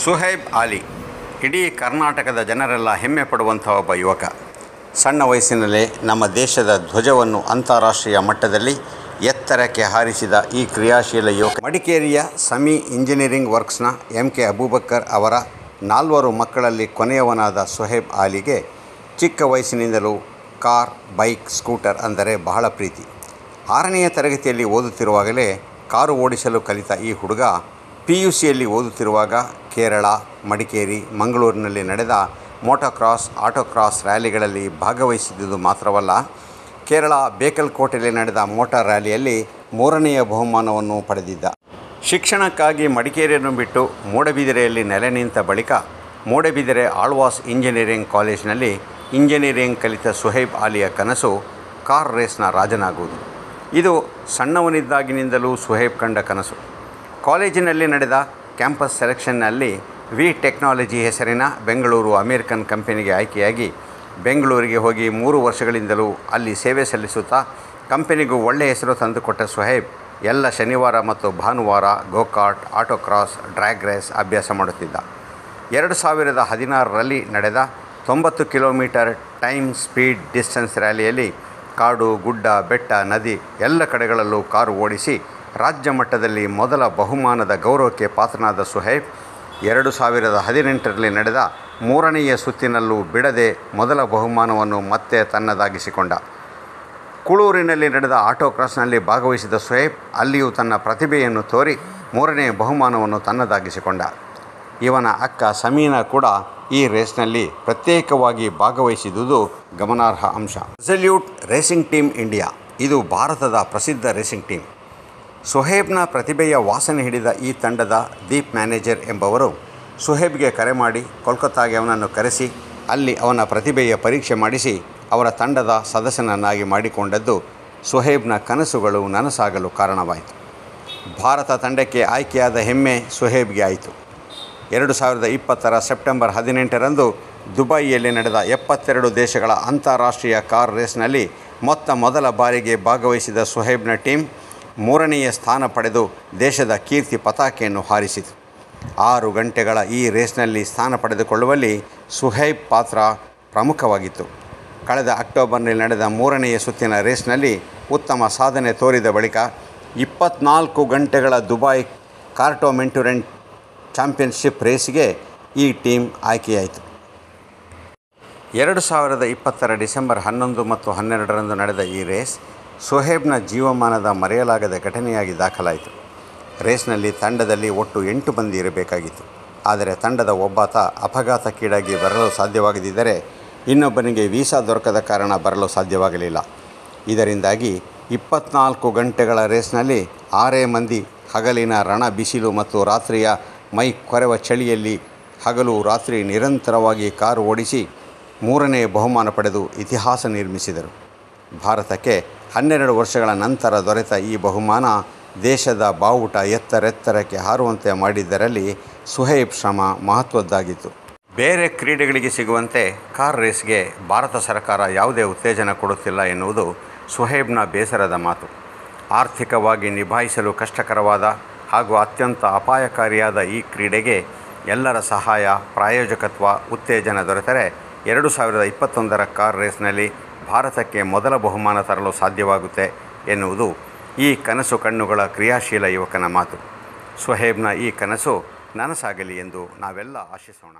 ಸುಹೈಬ್ ಆಲಿ ಇಡೀ ಕರ್ನಾಟಕದ ಜನರೆಲ್ಲ ಹೆಮ್ಮೆ ಪಡುವಂಥ ಒಬ್ಬ ಯುವಕ. ಸಣ್ಣ ವಯಸ್ಸಿನಲ್ಲೇ ನಮ್ಮ ದೇಶದ ಧ್ವಜವನ್ನು ಅಂತಾರಾಷ್ಟ್ರೀಯ ಮಟ್ಟದಲ್ಲಿ ಎತ್ತರಕ್ಕೆ ಹಾರಿಸಿದ ಈ ಕ್ರಿಯಾಶೀಲ ಯುವಕ ಮಡಿಕೇರಿಯ ಸಮಿ ಇಂಜಿನಿಯರಿಂಗ್ ವರ್ಕ್ಸ್ನ MK ಅಬೂಬಕ್ಕರ್ ಅವರ 4 ಮಕ್ಕಳಲ್ಲಿ ಕೊನೆಯವನಾದ ಸುಹೈಬ್ ಆಲಿಗೆ ಚಿಕ್ಕ ವಯಸ್ಸಿನಿಂದಲೂ ಕಾರ್, ಬೈಕ್, ಸ್ಕೂಟರ್ ಅಂದರೆ ಬಹಳ ಪ್ರೀತಿ. 6ನೇ ತರಗತಿಯಲ್ಲಿ ಓದುತ್ತಿರುವಾಗಲೇ ಕಾರು ಓಡಿಸಲು ಕಲಿತ ಈ ಹುಡುಗ PUCಯಲ್ಲಿ ಓದುತ್ತಿರುವಾಗ ಕೇರಳ, ಮಡಿಕೇರಿ, ಮಂಗಳೂರಿನಲ್ಲಿ ನಡೆದ ಮೋಟೋಕ್ರಾಸ್, ಆಟೋಕ್ರಾಸ್ ರ್ಯಾಲಿಗಳಲ್ಲಿ ಭಾಗವಹಿಸಿದ್ದುದು ಮಾತ್ರವಲ್ಲ, ಕೇರಳ ಬೇಕಲ್ಕೋಟೆಯಲ್ಲಿ ನಡೆದ ಮೋಟಾರ್ ರ್ಯಾಲಿಯಲ್ಲಿ 3ನೇ ಬಹುಮಾನವನ್ನು ಪಡೆದಿದ್ದ. ಶಿಕ್ಷಣಕ್ಕಾಗಿ ಮಡಿಕೇರಿಯನ್ನು ಬಿಟ್ಟು ಮೂಡಬಿದಿರೆಯಲ್ಲಿ ನೆಲೆ ನಿಂತ ಬಳಿಕ ಮೂಡಬಿದಿರೆ ಆಳ್ವಾಸ್ ಇಂಜಿನಿಯರಿಂಗ್ ಕಾಲೇಜಿನಲ್ಲಿ ಇಂಜಿನಿಯರಿಂಗ್ ಕಲಿತ ಸುಹೈಬ್ ಆಲಿಯ ಕನಸು ಕಾರ್ ರೇಸ್ನ ರಾಜನಾಗುವುದು. ಇದು ಸಣ್ಣವನಿದ್ದಾಗಿನಿಂದಲೂ ಸುಹೈಬ್ ಕಂಡ ಕನಸು. ಕಾಲೇಜಿನಲ್ಲಿ ನಡೆದ ಕ್ಯಾಂಪಸ್ ಸೆಲೆಕ್ಷನ್ನಲ್ಲಿ ವಿ ಟೆಕ್ನಾಲಜಿ ಹೆಸರಿನ ಬೆಂಗಳೂರು ಅಮೇರಿಕನ್ ಕಂಪನಿಗೆ ಆಯ್ಕೆಯಾಗಿ ಬೆಂಗಳೂರಿಗೆ ಹೋಗಿ 3 ವರ್ಷಗಳಿಂದಲೂ ಅಲ್ಲಿ ಸೇವೆ ಸಲ್ಲಿಸುತ್ತಾ ಕಂಪನಿಗೂ ಒಳ್ಳೆಯ ಹೆಸರು ತಂದುಕೊಟ್ಟ ಸುಹೈಬ್ ಎಲ್ಲ ಶನಿವಾರ ಮತ್ತು ಭಾನುವಾರ ಗೋಕಾರ್ಟ್, ಆಟೋಕ್ರಾಸ್, ಡ್ರ್ಯಾಗ್ ರೇಸ್ ಅಭ್ಯಾಸ ಮಾಡುತ್ತಿದ್ದ. 2016ರಲ್ಲಿ ನಡೆದ 90 ಕಿಲೋಮೀಟರ್ ಟೈಮ್ ಸ್ಪೀಡ್ ಡಿಸ್ಟೆನ್ಸ್ ರ್ಯಾಲಿಯಲ್ಲಿ ಕಾಡು, ಗುಡ್ಡ, ಬೆಟ್ಟ, ನದಿ ಎಲ್ಲ ಕಡೆಗಳಲ್ಲೂ ಕಾರು ಓಡಿಸಿ ರಾಜ್ಯ ಮಟ್ಟದಲ್ಲಿ ಮೊದಲ ಬಹುಮಾನದ ಗೌರವಕ್ಕೆ ಪಾತ್ರನಾದ ಸುಹೈಬ್ 2018ರಲ್ಲಿ ನಡೆದ 3ನೇ ಸುತ್ತಿನಲ್ಲೂ ಬಿಡದೆ ಮೊದಲ ಬಹುಮಾನವನ್ನು ಮತ್ತೆ ತನ್ನದಾಗಿಸಿಕೊಂಡ. ಕುಳೂರಿನಲ್ಲಿ ನಡೆದ ಆಟೋಕ್ರಾಸ್ನಲ್ಲಿ ಭಾಗವಹಿಸಿದ ಸುಹೈಬ್ ಅಲ್ಲಿಯೂ ತನ್ನ ಪ್ರತಿಭೆಯನ್ನು ತೋರಿ 3ನೇ ಬಹುಮಾನವನ್ನು ತನ್ನದಾಗಿಸಿಕೊಂಡ. ಇವನ ಅಕ್ಕ ಸಮೀನಾ ಕೂಡ ಈ ರೇಸ್ನಲ್ಲಿ ಪ್ರತ್ಯೇಕವಾಗಿ ಭಾಗವಹಿಸಿದುದು ಗಮನಾರ್ಹ ಅಂಶ. ರೆಸಲ್ಯೂಟ್ ರೇಸಿಂಗ್ ಟೀಮ್ ಇಂಡಿಯಾ ಇದು ಭಾರತದ ಪ್ರಸಿದ್ಧ ರೇಸಿಂಗ್ ಟೀಮ್. ಸುಹೈಬ್ನ ಪ್ರತಿಭೆಯ ವಾಸನೆ ಹಿಡಿದ ಈ ತಂಡದ ದೀಪ್ ಮ್ಯಾನೇಜರ್ ಎಂಬವರು ಸುಹೈಬ್ಗೆ ಕರೆ ಮಾಡಿ ಕೋಲ್ಕತ್ತಾಗೆ ಅವನನ್ನು ಕರೆಸಿ ಅಲ್ಲಿ ಅವನ ಪ್ರತಿಭೆಯ ಪರೀಕ್ಷೆ ಮಾಡಿಸಿ ಅವರ ತಂಡದ ಸದಸ್ಯನನ್ನಾಗಿ ಮಾಡಿಕೊಂಡದ್ದು ಸುಹೈಬ್ನ ಕನಸುಗಳು ನನಸಾಗಲು ಕಾರಣವಾಯಿತು. ಭಾರತ ತಂಡಕ್ಕೆ ಆಯ್ಕೆಯಾದ ಹೆಮ್ಮೆ ಸುಹೈಬ್ಗೆ ಆಯಿತು. 2020ರ ಸೆಪ್ಟೆಂಬರ್ 18ರಂದು ದುಬೈಯಲ್ಲಿ ನಡೆದ 72 ದೇಶಗಳ ಅಂತಾರಾಷ್ಟ್ರೀಯ ಕಾರ್ ರೇಸ್ನಲ್ಲಿ ಮೊದಲ ಬಾರಿಗೆ ಭಾಗವಹಿಸಿದ ಸುಹೈಬ್ನ ಟೀಮ್ 3ನೇ ಸ್ಥಾನ ಪಡೆದು ದೇಶದ ಕೀರ್ತಿ ಪತಾಕೆಯನ್ನು ಹಾರಿಸಿತು. 6 ಗಂಟೆಗಳ ಈ ರೇಸ್ನಲ್ಲಿ ಸ್ಥಾನ ಪಡೆದುಕೊಳ್ಳುವಲ್ಲಿ ಸುಹೈಬ್ ಪಾತ್ರ ಪ್ರಮುಖವಾಗಿತ್ತು. ಕಳೆದ ಅಕ್ಟೋಬರ್ನಲ್ಲಿ ನಡೆದ 3ನೇ ಸುತ್ತಿನ ರೇಸ್ನಲ್ಲಿ ಉತ್ತಮ ಸಾಧನೆ ತೋರಿದ ಬಳಿಕ 24 ಗಂಟೆಗಳ ದುಬೈ ಕಾರ್ಟೋಮೆಂಟುರೆಂಟ್ ಚಾಂಪಿಯನ್ಶಿಪ್ ರೇಸ್ಗೆ ಈ ಟೀಮ್ ಆಯ್ಕೆಯಾಯಿತು. 2020ರ ಡಿಸೆಂಬರ್ 11 ಮತ್ತು 12ರಂದು ನಡೆದ ಈ ರೇಸ್ ಸುಹೈಬ್ನ ಜೀವಮಾನದ ಮರೆಯಲಾಗದ ಘಟನೆಯಾಗಿ ದಾಖಲಾಯಿತು. ರೇಸ್ನಲ್ಲಿ ತಂಡದಲ್ಲಿ ಒಟ್ಟು 8 ಮಂದಿ ಇರಬೇಕಾಗಿತ್ತು. ಆದರೆ ತಂಡದ ಒಬ್ಬಾತ ಅಪಘಾತಕ್ಕೀಡಾಗಿ ಬರಲು ಸಾಧ್ಯವಾಗದಿದ್ದರೆ ಇನ್ನೊಬ್ಬನಿಗೆ ವೀಸಾ ದೊರಕದ ಕಾರಣ ಬರಲು ಸಾಧ್ಯವಾಗಲಿಲ್ಲ. ಇದರಿಂದಾಗಿ 24 ಗಂಟೆಗಳ ರೇಸ್ನಲ್ಲಿ 6 ಮಂದಿ ಹಗಲಿನ ರಣ ಬಿಸಿಲು ಮತ್ತು ರಾತ್ರಿಯ ಮೈ ಕೊರೆವ ಚಳಿಯಲ್ಲಿ ಹಗಲು ರಾತ್ರಿ ನಿರಂತರವಾಗಿ ಕಾರು ಓಡಿಸಿ 3ನೇ ಬಹುಮಾನ ಪಡೆದು ಇತಿಹಾಸ ನಿರ್ಮಿಸಿದರು. ಭಾರತಕ್ಕೆ 12 ವರ್ಷಗಳ ನಂತರ ದೊರೆತ ಈ ಬಹುಮಾನ ದೇಶದ ಬಾವುಟ ಎತ್ತರೆತ್ತರಕ್ಕೆ ಹಾರುವಂತೆ ಮಾಡಿದ್ದರಲ್ಲಿ ಸುಹೈಬ್ ಶ್ರಮ ಮಹತ್ವದ್ದಾಗಿತ್ತು. ಬೇರೆ ಕ್ರೀಡೆಗಳಿಗೆ ಸಿಗುವಂತೆ ಕಾರ್ ರೇಸ್ಗೆ ಭಾರತ ಸರ್ಕಾರ ಯಾವುದೇ ಉತ್ತೇಜನ ಕೊಡುತ್ತಿಲ್ಲ ಎನ್ನುವುದು ಸುಹೈಬ್ನ ಬೇಸರದ ಮಾತು. ಆರ್ಥಿಕವಾಗಿ ನಿಭಾಯಿಸಲು ಕಷ್ಟಕರವಾದ ಹಾಗೂ ಅತ್ಯಂತ ಅಪಾಯಕಾರಿಯಾದ ಈ ಕ್ರೀಡೆಗೆ ಎಲ್ಲರ ಸಹಾಯ, ಪ್ರಾಯೋಜಕತ್ವ, ಉತ್ತೇಜನ ದೊರೆತರೆ 2021ರ ಕಾರ್ ರೇಸ್ನಲ್ಲಿ ಭಾರತಕ್ಕೆ ಮೊದಲ ಬಹುಮಾನ ತರಲು ಸಾಧ್ಯವಾಗುತ್ತೆ ಎನ್ನುವುದು ಈ ಕನಸು ಕಣ್ಣುಗಳ ಕ್ರಿಯಾಶೀಲ ಯುವಕನ ಮಾತು. ಸುಹೈಬ್ನ ಈ ಕನಸು ನನಸಾಗಲಿ ಎಂದು ನಾವೆಲ್ಲ ಆಶಿಸೋಣ.